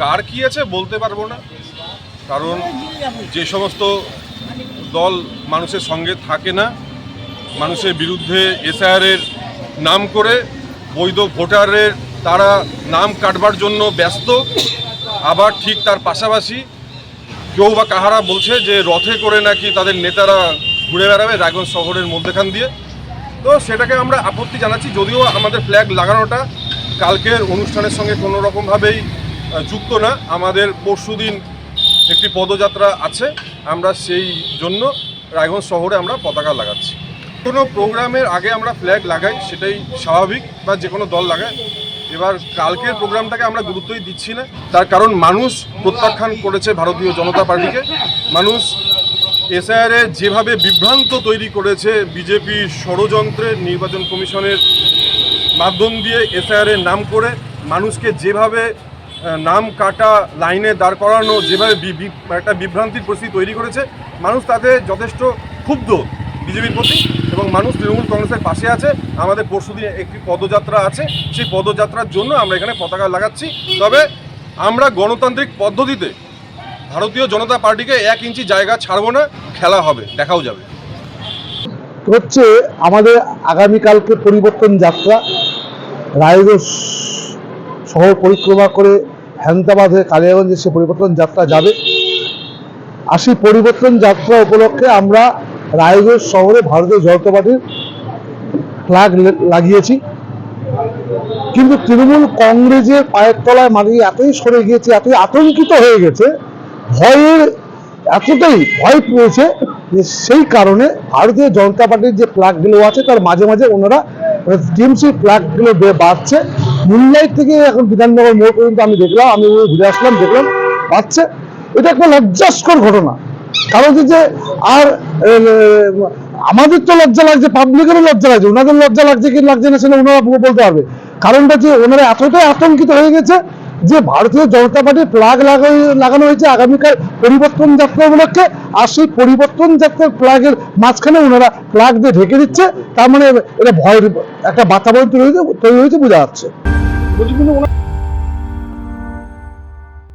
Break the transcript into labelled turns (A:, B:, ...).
A: কার কি আছে বলতে পারবো না, কারণ যে সমস্ত দল মানুষের সঙ্গে থাকে না, মানুষের বিরুদ্ধে এসআইআরের নাম করে বৈধ ভোটারের তারা নাম কাটবার জন্য ব্যস্ত, আবার ঠিক তার পাশাপাশি কেউ বা কাহারা বলছে যে রথে করে নাকি তাদের নেতারা ঘুরে বেড়াবে রায়গঞ্জ শহরের মধ্যেখান দিয়ে। তো সেটাকে আমরা আপত্তি জানাচ্ছি, যদিও আমাদের ফ্ল্যাগ লাগানোটা কালকের অনুষ্ঠানের সঙ্গে কোনো রকমভাবেই যুক্ত না। আমাদের পরশুদিন একটি পদযাত্রা আছে, আমরা সেই জন্য রায়গঞ্জ শহরে আমরা পতাকা লাগাচ্ছি। কোনো প্রোগ্রামের আগে আমরা ফ্ল্যাগ লাগাই, সেটাই স্বাভাবিক, বা যে কোনো দল লাগায়। এবার কালকের প্রোগ্রামটাকে আমরা গুরুত্বই দিচ্ছি না, তার কারণ মানুষ প্রত্যাখ্যান করেছে ভারতীয় জনতা পার্টিকে। মানুষ এসআইআরে যেভাবে বিভ্রান্ত তৈরি করেছে বিজেপি ষড়যন্ত্রে, নির্বাচন কমিশনের মাধ্যম দিয়ে এসআইআরের নাম করে মানুষকে যেভাবে নাম কাটা লাইনে দাঁড় করানো, যেভাবে একটা বিভ্রান্তির পরিস্থিতি তৈরি করেছে, মানুষ তাতে যথেষ্ট ক্ষুব্ধ বিজেপির প্রতি, এবং মানুষ তৃণমূল কংগ্রেসের পাশে আছে। আমাদের পরশুদিন একটি পদযাত্রা আছে, সেই পদযাত্রার জন্য আমরা এখানে পতাকা লাগাচ্ছি। তবে আমরা গণতান্ত্রিক পদ্ধতিতে ভারতীয় জনতা পার্টিকে 1 ইঞ্চি জায়গা ছাড়বো না, খেলা হবে, দেখাও যাবে।
B: হচ্ছে আমাদের আগামীকালকে পরিবর্তন যাত্রা, রায়গঞ্জ শহর পরিক্রমা করে হেমতাবাদ হয়ে কালিয়াগঞ্জে সে পরিবর্তন যাত্রা যাবে। আর সেই পরিবর্তন যাত্রা উপলক্ষে আমরা রায়গঞ্জ শহরে ভারতীয় জনতা পার্টির ফ্ল্যাগ লাগিয়েছি। কিন্তু তৃণমূল কংগ্রেসের পায়ের তলায় মানুষ এতই সরে গিয়েছে, এতই আতঙ্কিত হয়ে গেছে, এতটাই ভয় পেয়েছে যে সেই কারণে ভারতীয় জনতা পার্টির যে ফ্ল্যাগগুলো আছে তার মাঝে মাঝে ওনারা টিএমসি ফ্ল্যাগগুলো বাঁধছে। মুম্বাই থেকে এখন বিধাননগর মোড় পর্যন্ত আমি দেখলাম, আমি ঘুরে আসলাম, দেখলাম বাঁধছে। এটা একটা লজ্জাস্কর ঘটনা। কারণ যে আর আমাদের তো লজ্জা লাগছে, পাবলিকেরও লজ্জা লাগছে, ওনাদের লজ্জা লাগছে কি লাগছে না সেটা ওনারা বলতে পারবে। কারণটা যে ওনারা এতটাই আতঙ্কিত হয়ে গেছে যে ভারতীয় জনতা পার্টির ফ্ল্যাগ লাগানো হয়েছে আগামীকাল পরিবর্তন যাত্রা উপলক্ষে, আর সেই পরিবর্তন যাত্রার ফ্ল্যাগের মাঝখানে ওনারা ফ্ল্যাগ দিয়ে ঢেকে দিচ্ছে। তার মানে এটা ভয়ের একটা বাতাবরণ তৈরি হয়েছে বোঝা যাচ্ছে।